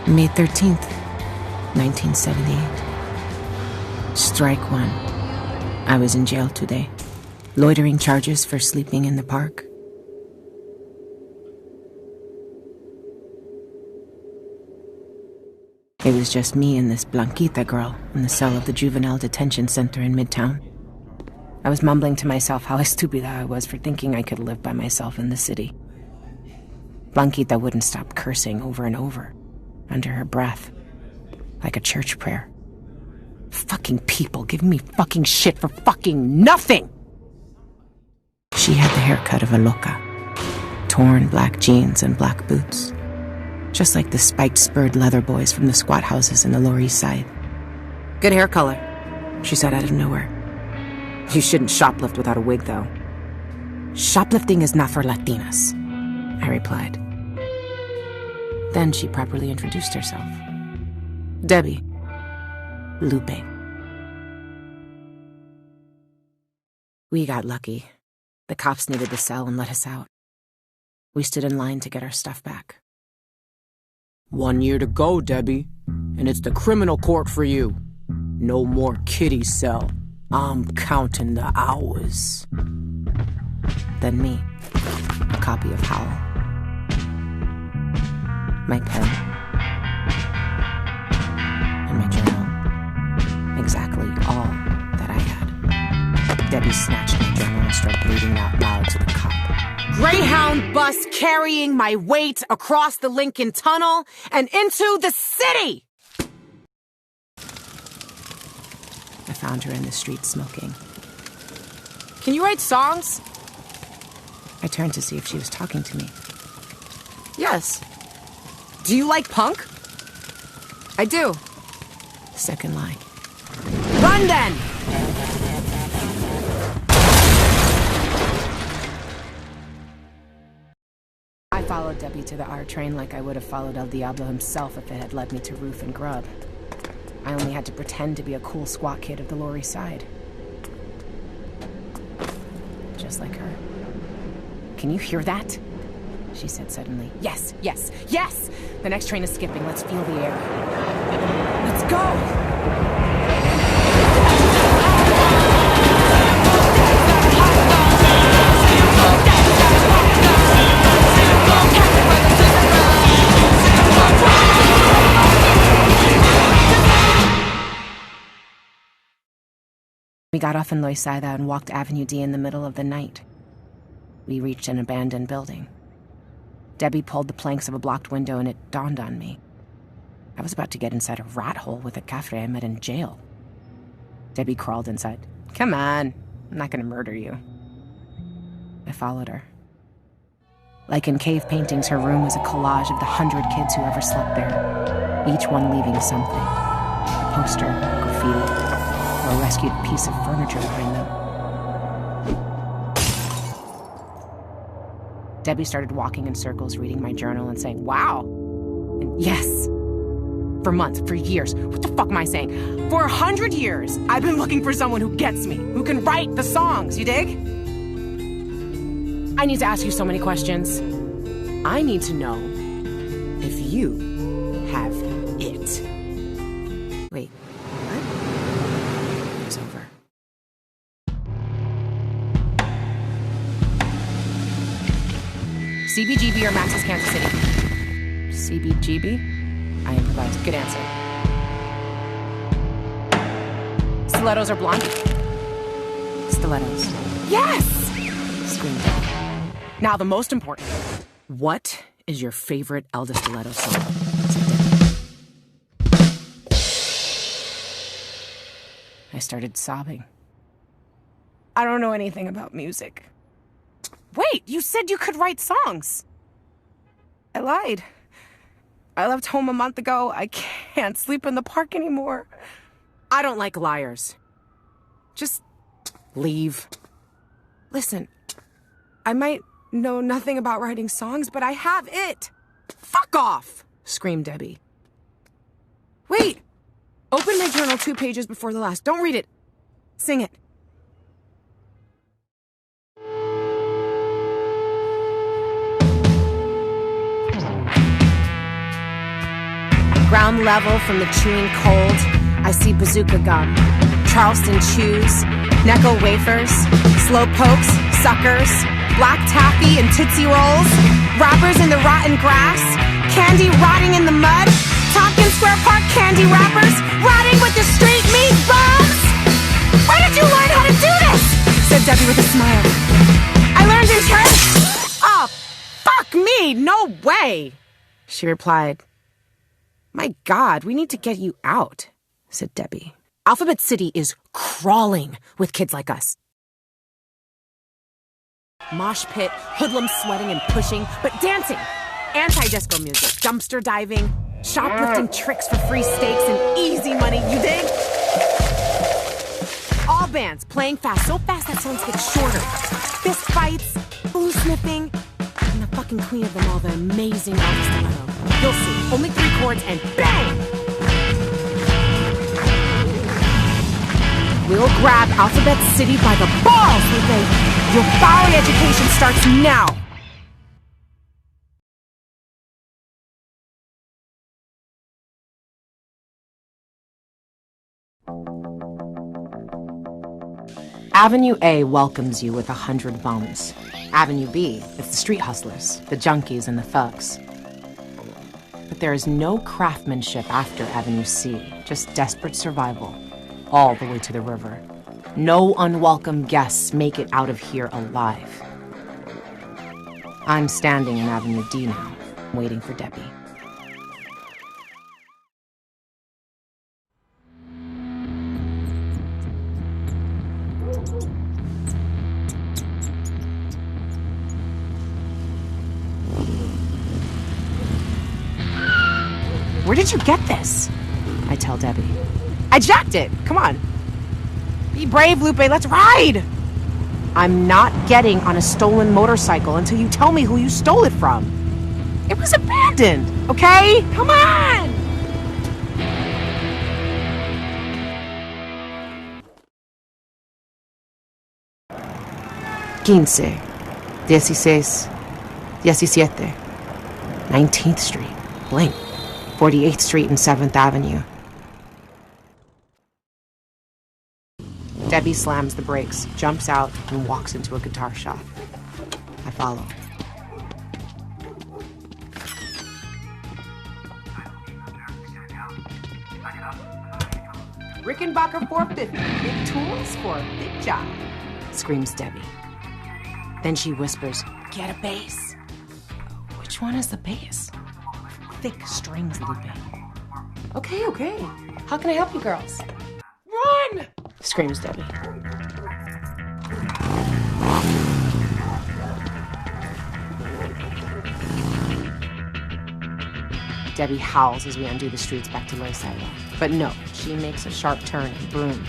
May 13th, 1978. Strike one. I was in jail today. Loitering charges for sleeping in the park. It was just me and this Blanquita girl in the cell of the juvenile detention center in Midtown. I was mumbling to myself how stupid I was for thinking I could live by myself in the city. Blanquita wouldn't stop cursing over and over, under her breath, like a church prayer. Fucking people giving me fucking shit for fucking nothing! She had the haircut of a loca. Torn black jeans and black boots. Just like the spiked spurred leather boys from the squat houses in the Lower East Side. Good hair color, she said out of nowhere. You shouldn't shoplift without a wig, though. Shoplifting is not for Latinas, I replied. Then she properly introduced herself. Debbie. Lupe. We got lucky. The cops needed the cell and let us out. We stood in line to get our stuff back. 1 year to go, Debbie. And it's the criminal court for you. No more kiddie cell. I'm counting the hours. Then me. A copy of Howl. My pen. And my journal. Exactly all that I had. Debbie snatched my journal and started reading out loud to the cop. Greyhound bus carrying my weight across the Lincoln Tunnel and into the city! I found her in the street smoking. Can you write songs? I turned to see if she was talking to me. Yes. Do you like punk? I do. Second line. Run then! I followed Debbie to the R train like I would have followed El Diablo himself if it had led me to Ruth and Grub. I only had to pretend to be a cool squat kid of the Lower East Side. Just like her. Can you hear that? She said suddenly. Yes, yes, yes! The next train is skipping. Let's feel the air. Let's go! We got off in Loisaida and walked Avenue D in the middle of the night. We reached an abandoned building. Debbie pulled the planks of a blocked window and it dawned on me. I was about to get inside a rat hole with a cafre I met in jail. Debbie crawled inside. Come on, I'm not gonna murder you. I followed her. Like in cave paintings, her room was a collage of the 100 kids who ever slept there, each one leaving something. A poster, graffiti, or a rescued piece of furniture behind them. Debbie started walking in circles, reading my journal and saying, wow! And yes! For months, for years. What the fuck am I saying? For 100 years, I've been looking for someone who gets me, who can write the songs, you dig? I need to ask you so many questions. I need to know if you have it. Wait, what? It was over. CBGB or Max's Kansas City? CBGB? I improvised. Good answer. Stilettos or blonde? Stilettos. Yes! Screamed Debbie. Now, the most important. What is your favorite Elda Stiletto song? Said Debbie. I started sobbing. I don't know anything about music. Wait, you said you could write songs. I lied. I left home a month ago. I can't sleep in the park anymore. I don't like liars. Just leave. Listen, I might know nothing about writing songs, but I have it. Fuck off, screamed Debbie. Wait, open my journal 2 pages before the last. Don't read it. Sing it. Ground level from the chewing cold, I see bazooka gum, Charleston chews, Necco wafers, slow pokes, suckers, black taffy and Tootsie Rolls, wrappers in the rotten grass, candy rotting in the mud, Tompkins Square Park candy wrappers, rotting with the street meat bums! Where did you learn how to do this? Said Debbie with a smile. I learned in church. Oh, fuck me, no way! She replied. My God, we need to get you out, said Debbie. Alphabet City is crawling with kids like us. Mosh pit, hoodlums sweating and pushing, but dancing. Anti-disco music, dumpster diving, shoplifting tricks for free steaks and easy money, you dig? All bands playing fast, so fast that songs get shorter. Fist fights, blue sniffing, and the fucking queen of them all, the amazing Elvis Stiletto. You'll see, only 3 chords and bang! We'll grab Alphabet City by the balls, Lupe. Your Bowery education starts now. Avenue A welcomes you with 100 bums. Avenue B, it's the street hustlers, the junkies and the thugs. But there is no craftsmanship after Avenue C, just desperate survival, all the way to the river. No unwelcome guests make it out of here alive. I'm standing in Avenue D now, waiting for Debbie. Where did you get this? I tell Debbie. I jacked it. Come on. Be brave, Lupe. Let's ride. I'm not getting on a stolen motorcycle until you tell me who you stole it from. It was abandoned, okay? Come on! Quince, 16, 17, 19th Street, blink, 48th Street and 7th Avenue. Debbie slams the brakes, jumps out, and walks into a guitar shop. I follow. Rickenbacker 450, big tools for a big job, screams Debbie. Then she whispers, get a bass. Which one is the bass? Thick strings, Lupe. Okay. How can I help you girls? Run! Screams Debbie. Debbie howls as we undo the streets back to Rosario. But no, she makes a sharp turn and boom.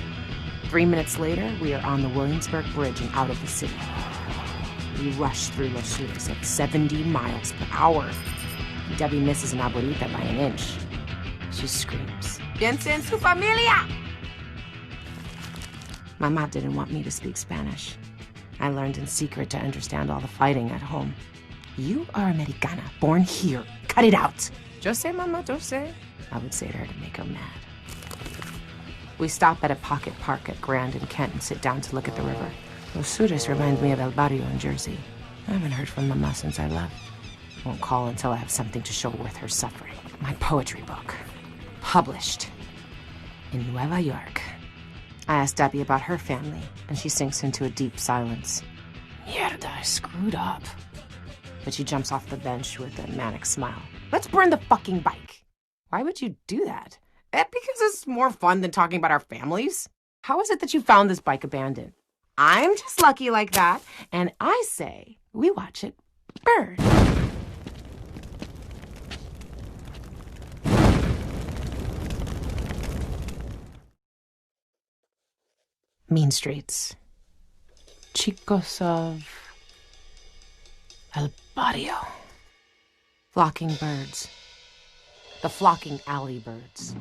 3 minutes later, we are on the Williamsburg Bridge and out of the city. We rush through Los Sures at 70 miles per hour. Debbie misses an abuelita by an inch. She screams, "Piensa en su familia!" Mama didn't want me to speak Spanish. I learned in secret to understand all the fighting at home. You are Americana, born here. Cut it out. Yo sé, Mama, yo sé. I would say to her to make her mad. We stop at a pocket park at Grand and Kent and sit down to look at the river. Los Sures remind me of El Barrio in Jersey. I haven't heard from Mama since I left. Won't call until I have something to show worth her suffering. My poetry book. Published in Nueva York. I ask Debbie about her family, and she sinks into a deep silence. Mierda, I screwed up. But she jumps off the bench with a manic smile. Let's burn the fucking bike. Why would you do that? Because it's more fun than talking about our families. How is it that you found this bike abandoned? I'm just lucky like that, and I say we watch it burn. Mean streets. Chicos of El Barrio. Flocking birds. The flocking alley birds.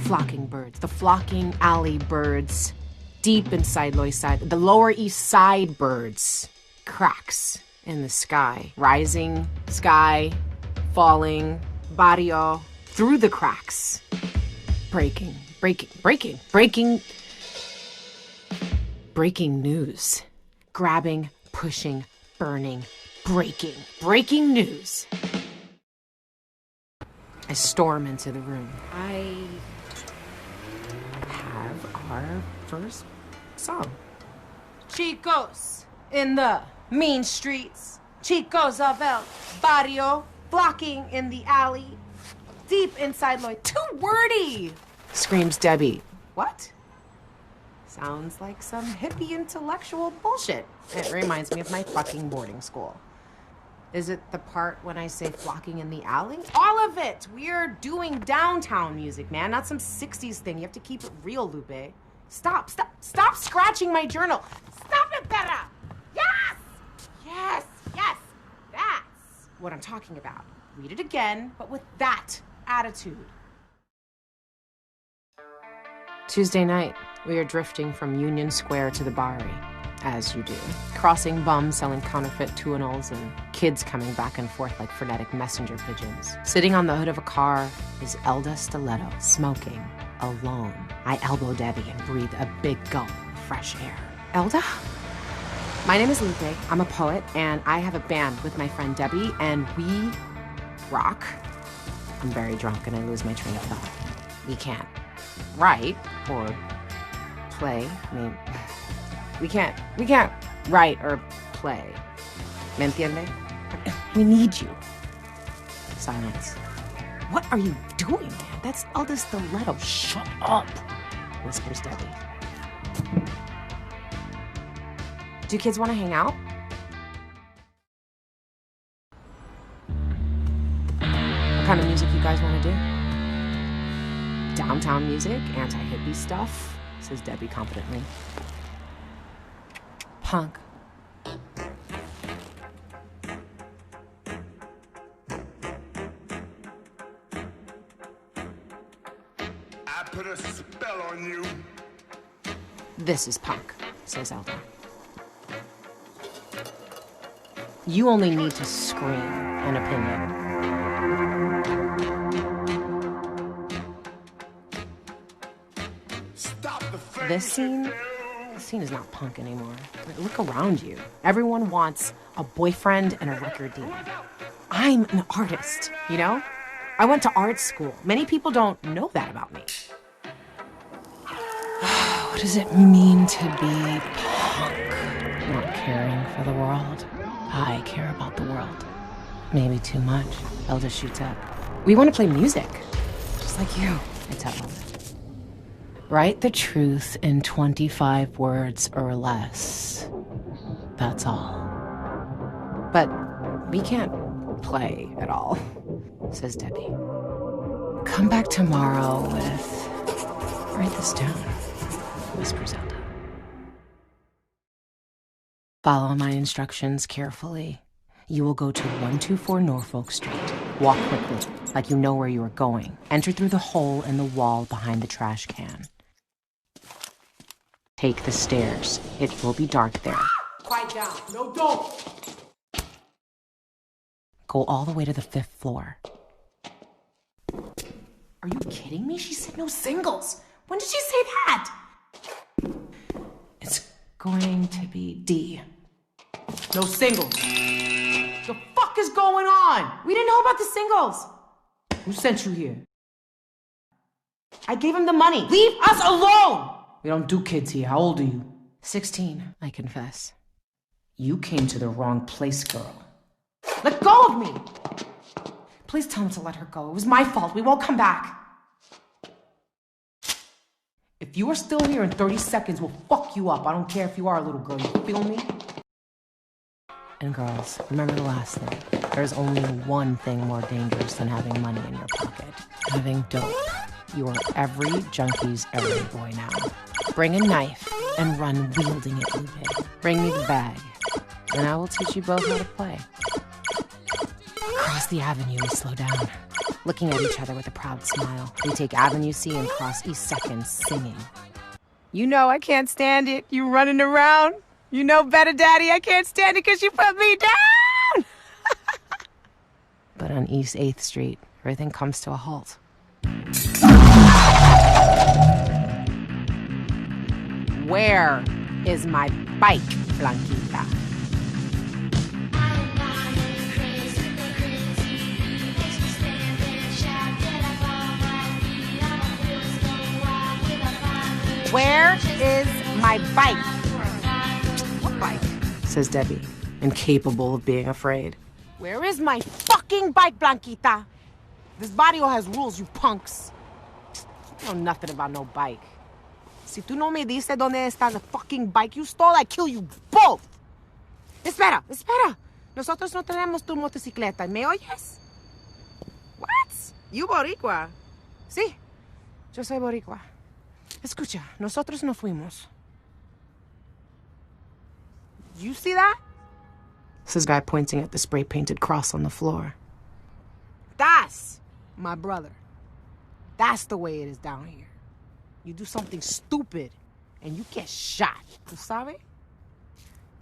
Flocking birds. The flocking alley birds. Deep inside Loiside. The Lower East Side birds. Cracks in the sky. Rising, sky, falling, barrio. through the cracks. Breaking news. Grabbing, pushing, burning, breaking news. I storm into the room. I have our first song. Chicos in the mean streets, chicos of el barrio, flocking in the alley, deep inside Lloyd. Too wordy! Screams Debbie. What? Sounds like some hippie intellectual bullshit. It reminds me of my fucking boarding school. Is it the part when I say flocking in the alley? All of it! We're doing downtown music, man, not some 60s thing. You have to keep it real, Lupe. Stop scratching my journal. Stop it, Bella! Yes! That's what I'm talking about. Read it again, but with that attitude. Tuesday night, we are drifting from Union Square to the Bowery, as you do. Crossing bums selling counterfeit tunnels and kids coming back and forth like frenetic messenger pigeons. Sitting on the hood of a car is Elda Stiletto, smoking, alone. I elbow Debbie and breathe a big gulp of fresh air. Elda? My name is Lupe. I'm a poet, and I have a band with my friend Debbie, and we rock. I'm very drunk and I lose my train of thought. We can't write or play. I mean, we can't write or play. ¿Me entiende? We need you. Silence. What are you doing, man? That's Elda Stiletto. Shut up, whispers Debbie. Do kids want to hang out? What kind of music you guys want to do? Downtown music, anti-hippie stuff, says Debbie confidently. Punk. I put a spell on you. This is punk, says Elda. You only need to scream an opinion. This scene is not punk anymore. Look around you. Everyone wants a boyfriend and a record deal. I'm an artist, you know? I went to art school. Many people don't know that about me. What does it mean to be punk? Not caring for the world. I care about the world. Maybe too much. Elda shoots up. We want to play music. Just like you, I tell him. Write the truth in 25 words or less. That's all. But we can't play at all, says Debbie. Come back tomorrow with... Write this down, whispers Elda. Follow my instructions carefully. You will go to 124 Norfolk Street. Walk quickly, like you know where you are going. Enter through the hole in the wall behind the trash can. Take the stairs. It will be dark there. Quiet down. No, don't! Go all the way to the 5th floor. Are you kidding me? She said no singles. When did she say that? It's going to be D. No singles. The fuck is going on? We didn't know about the singles. Who sent you here? I gave him the money. Leave us alone! We don't do kids here. How old are you? 16, I confess. You came to the wrong place, girl. Let go of me! Please tell him to let her go. It was my fault. We won't come back. If you are still here in 30 seconds, we'll fuck you up. I don't care if you are a little girl. You feel me? And girls, remember the last thing. There's only one thing more dangerous than having money in your pocket. Having dope. You are every junkie's every boy now. Bring a knife and run wielding it, Lupe. Bring me the bag, and I will teach you both how to play. Across the avenue, we slow down, looking at each other with a proud smile. We take Avenue C and cross East 2nd, singing. You know I can't stand it. You running around. You know better, Daddy. I can't stand it because you put me down. But on East 8th Street, everything comes to a halt. Where is my bike, Blanquita? Where is my bike? What bike? Says Debbie, incapable of being afraid. Where is my fucking bike, Blanquita? This barrio has rules, you punks. You know nothing about no bike. Si tú no me dices dónde está the fucking bike you stole, I kill you both. Espera. Nosotros no tenemos tu motocicleta. ¿Me oyes? What? You boricua? Sí, yo soy boricua. Escucha, nosotros no fuimos. You see that? Says guy pointing at the spray-painted cross on the floor. That's my brother. That's the way it is down here. You do something stupid, and you get shot. ¿Tú sabes?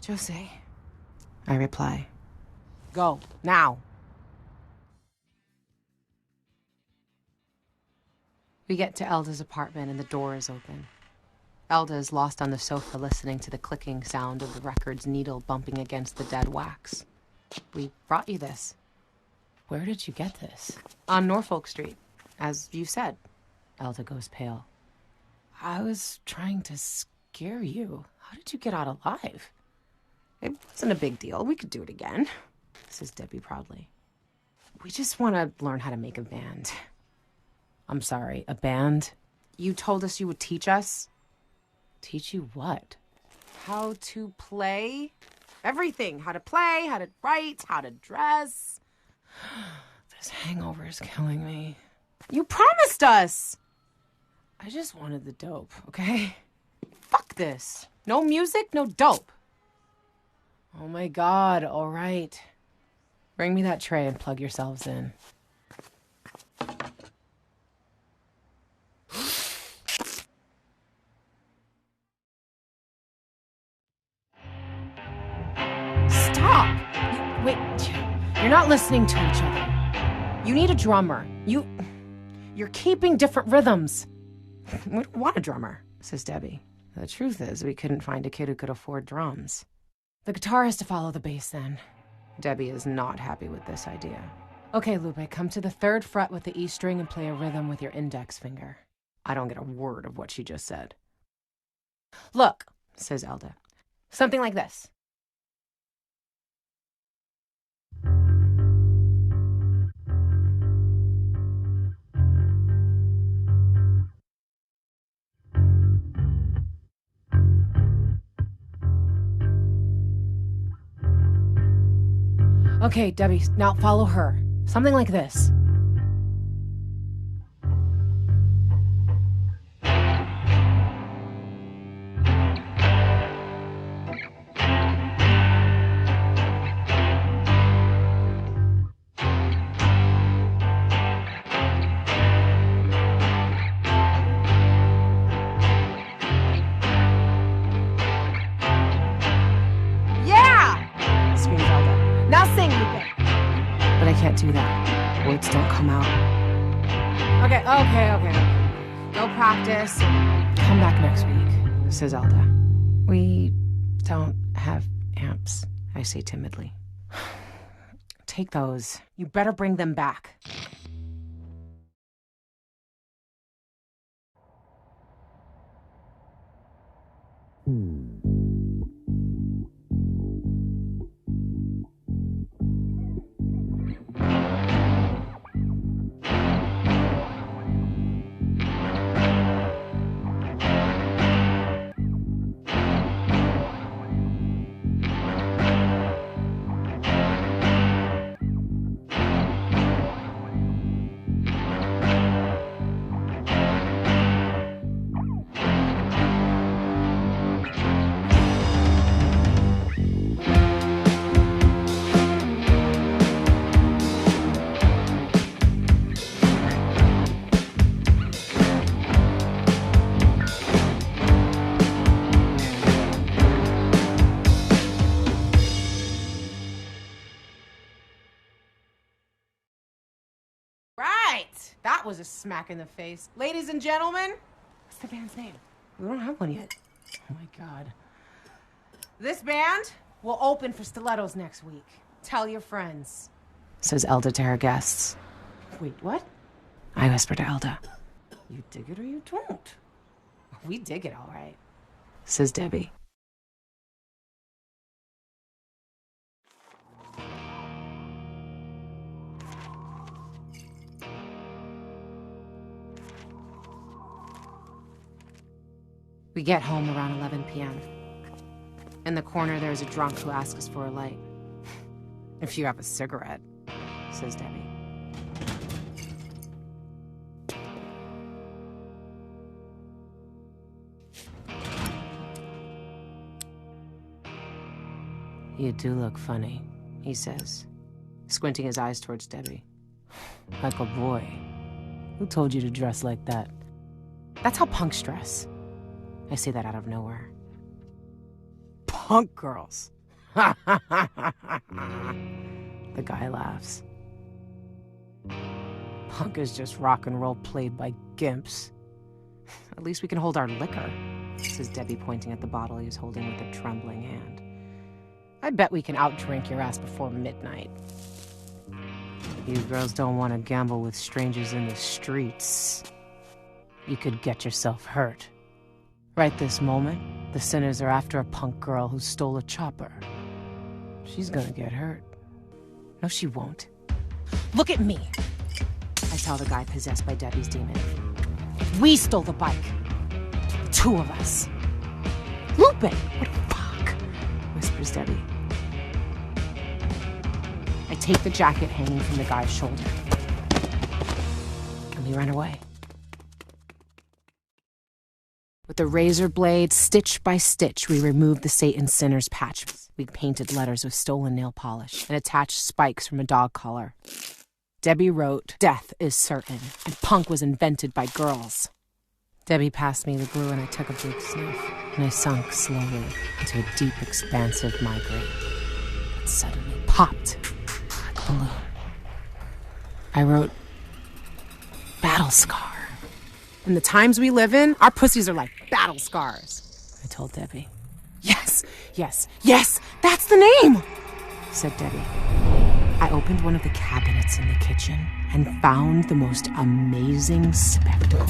Yo sé. I reply. Go, now. We get to Elda's apartment and the door is open. Elda is lost on the sofa listening to the clicking sound of the record's needle bumping against the dead wax. We brought you this. Where did you get this? On Norfolk Street, as you said. Elda goes pale. I was trying to scare you. How did you get out alive? It wasn't a big deal. We could do it again, says Debbie proudly. We just want to learn how to make a band. I'm sorry, a band? You told us you would teach us? Teach you what? How to play? Everything. How to play, how to write, how to dress. This hangover is killing me. You promised us! I just wanted the dope, okay? Fuck this. No music, no dope. Oh my God, all right. Bring me that tray and plug yourselves in. Stop! Wait, you're not listening to each other. You need a drummer. You're keeping different rhythms. We don't want a drummer, says Debbie. The truth is, we couldn't find a kid who could afford drums. The guitar has to follow the bass then. Debbie is not happy with this idea. Okay, Lupe, come to the 3rd fret with the E string and play a rhythm with your index finger. I don't get a word of what she just said. Look, says Elda. Something like this. Okay, Debbie, now follow her. Something like this. Do that. Words don't come out. Okay. Go practice and come back next week, says Elda. We don't have amps, I say timidly. Take those. You better bring them back. That was a smack in the face. Ladies and gentlemen, what's the band's name? We don't have one yet. Oh my God. This band will open for Stilettos next week. Tell your friends, says Elda to her guests. Wait, what? I whisper to Elda. You dig it or you don't. We dig it, all right, says Debbie. We get home around 11 p.m. In the corner, there's a drunk who asks us for a light. If you have a cigarette, says Debbie. You do look funny, he says, squinting his eyes towards Debbie. Like a boy. Who told you to dress like that? That's how punks dress. I say that out of nowhere. Punk girls. The guy laughs. Punk is just rock and roll played by gimps. At least we can hold our liquor, says Debbie, pointing at the bottle he was holding with a trembling hand. I bet we can outdrink your ass before midnight. You girls don't want to gamble with strangers in the streets. You could get yourself hurt. Right this moment, the sinners are after a punk girl who stole a chopper. She's gonna get hurt. No, she won't. Look at me, I tell the guy possessed by Debbie's demon. We stole the bike. The two of us. Lupe, what the fuck? Whispers Debbie. I take the jacket hanging from the guy's shoulder. And we run away. With a razor blade, stitch by stitch, we removed the Satan sinner's patches. We painted letters with stolen nail polish and attached spikes from a dog collar. Debbie wrote, "Death is certain," and punk was invented by girls. Debbie passed me the glue and I took a big sniff, and I sunk slowly into a deep, expansive migraine that suddenly popped like a balloon. I wrote, "Battle Scar." In the times we live in, our pussies are like battle scars, I told Debbie. Yes, yes, yes, that's the name, said Debbie. I opened one of the cabinets in the kitchen and found the most amazing spectacle.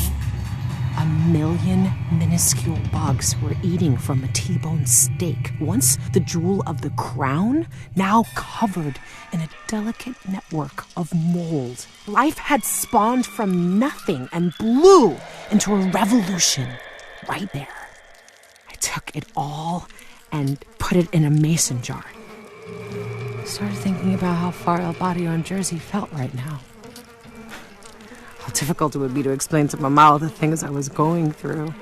1,000,000 minuscule bugs were eating from a T-bone steak, once the jewel of the crown, now covered in a delicate network of mold. Life had spawned from nothing and blew into a revolution right there. I took it all and put it in a mason jar. I started thinking about how far El Barrio and Jersey felt right now. How difficult it would be to explain to Mama all the things I was going through.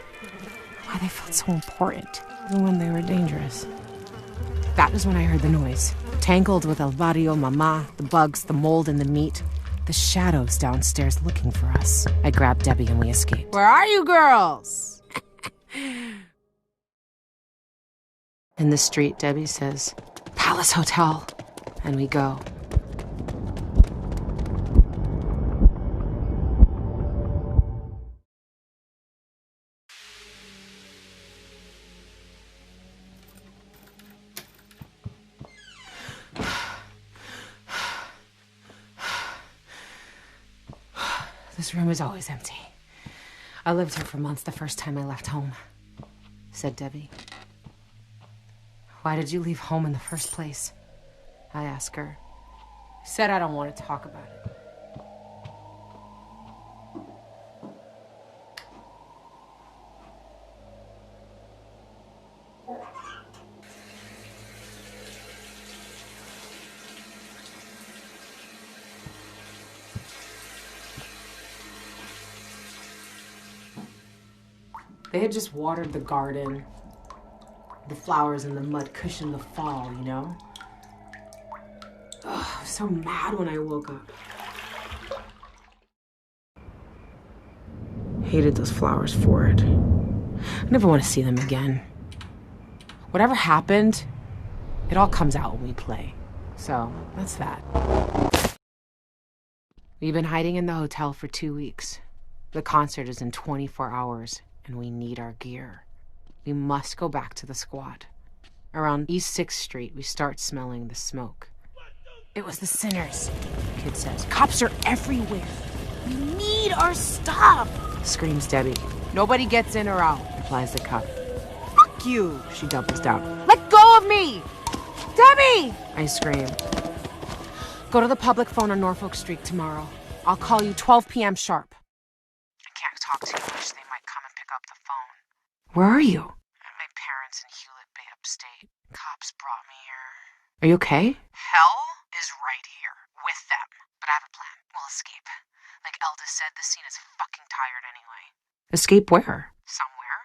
Why they felt so important, even when they were dangerous. That was when I heard the noise. Tangled with El Barrio, Mama, the bugs, the mold, and the meat. The shadows downstairs looking for us. I grabbed Debbie and we escaped. Where are you girls? In the street, Debbie says, "Palace Hotel." And we go. This room is always empty. I lived here for months the first time I left home, said Debbie. Why did you leave home in the first place? I asked her. I said I don't want to talk about it. They had just watered the garden. The flowers and the mud cushioned the fall, you know? Ugh, I was so mad when I woke up. Hated those flowers for it. I never want to see them again. Whatever happened, it all comes out when we play. So, that's that. We've been hiding in the hotel for 2 weeks. The concert is in 24 hours, and we need our gear. We must go back to the squad. Around East 6th Street, we start smelling the smoke. It was the Sinners, the kid says. Cops are everywhere. We need our stuff, screams Debbie. Nobody gets in or out, replies the cop. Fuck you, she doubles down. Let go of me! Debbie! I scream. Go to the public phone on Norfolk Street tomorrow. I'll call you 12 p.m. sharp. I can't talk too much. They might come and pick up the phone. Where are you? At my parents in Hewlett Bay upstate. Cops brought me here. Are you okay? Hell is right here, with them. But I have a plan. We'll escape. Like Eldis said, the scene is fucking tired anyway. Escape where? Somewhere.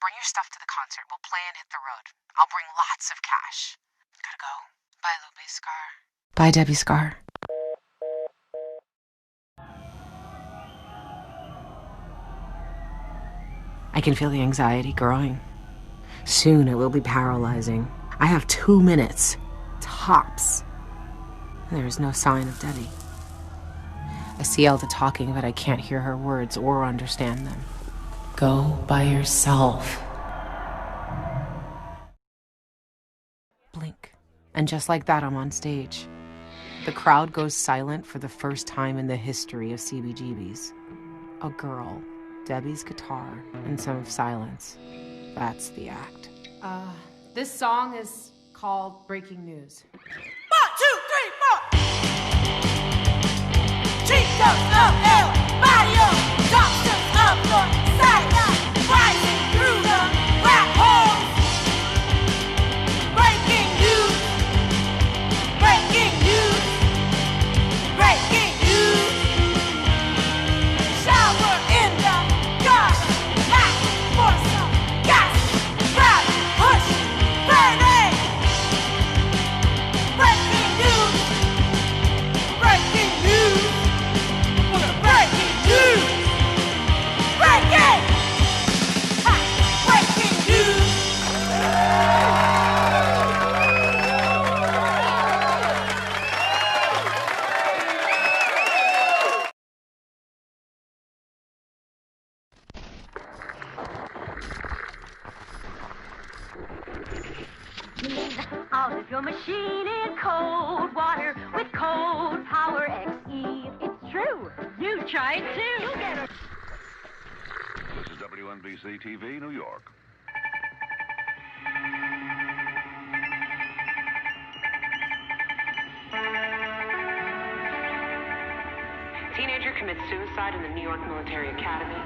Bring your stuff to the concert. We'll play and hit the road. I'll bring lots of cash. Gotta go. Bye, Lupe Scar. Bye, Debbie Scar. I can feel the anxiety growing. Soon it will be paralyzing. I have 2 minutes. Tops. There is no sign of Debbie. I see Elda talking, but I can't hear her words or understand them. Go by yourself. Blink. And just like that, I'm on stage. The crowd goes silent for the first time in the history of CBGB's. A girl, Debbie's guitar, and some silence. That's the act. This song is called Breaking News. 1, 2, 3, 4. Chicos of El Barrio, doctors of North Side, rising through the black holes. Breaking news, breaking news, breaking news. Shower in the gutter, asking for some gas. Grab, push, burning. Breaking news, breaking news. Breaking news! Breaking! Ha! Breaking news! Out of your machine in cold water with cold power XE. It's true. You try it too. You get it. This is WNBC TV, New York. Teenager commits suicide in the New York Military Academy.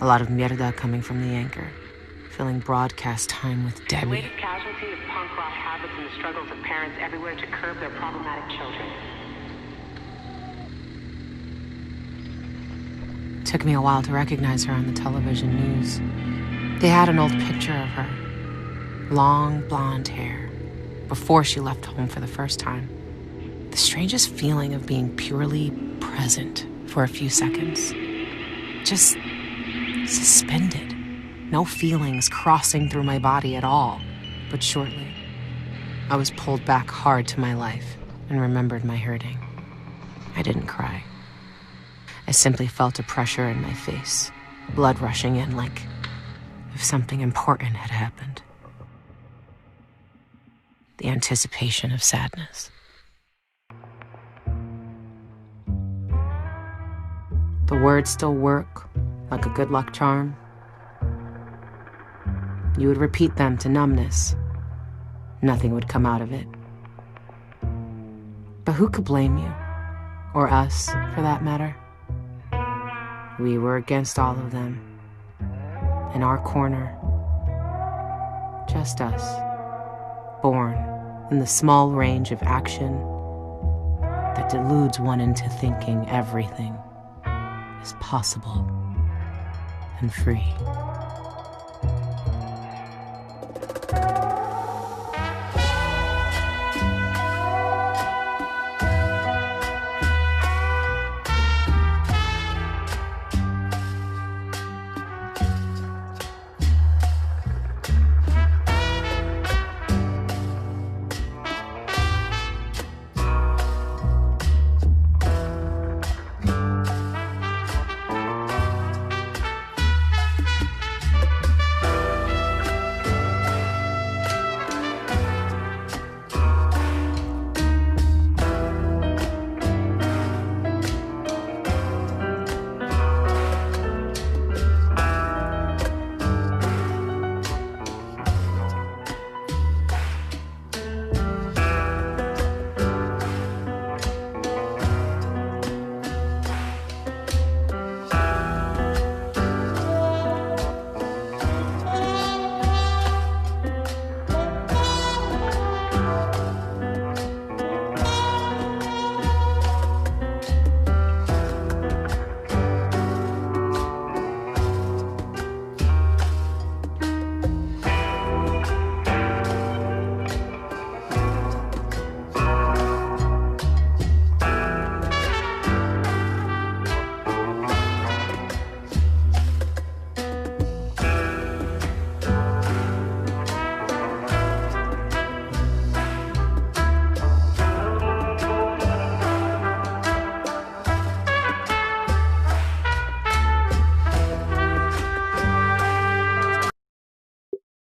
A lot of mierda coming from the anchor. Filling broadcast time with The Debbie. latest casualty of punk rock habits and the struggles of parents everywhere to curb their problematic children. Took me a while to recognize her on the television news. They had an old picture of her. Long blonde hair. Before she left home for the first time. The strangest feeling of being purely present for a few seconds. Just suspended. No feelings crossing through my body at all. But shortly, I was pulled back hard to my life and remembered my hurting. I didn't cry. I simply felt a pressure in my face, blood rushing in like if something important had happened. The anticipation of sadness. The words still work like a good luck charm. You would repeat them to numbness. Nothing would come out of it. But who could blame you? Or us, for that matter? We were against all of them. In our corner. Just us. Born in the small range of action that deludes one into thinking everything is possible and free.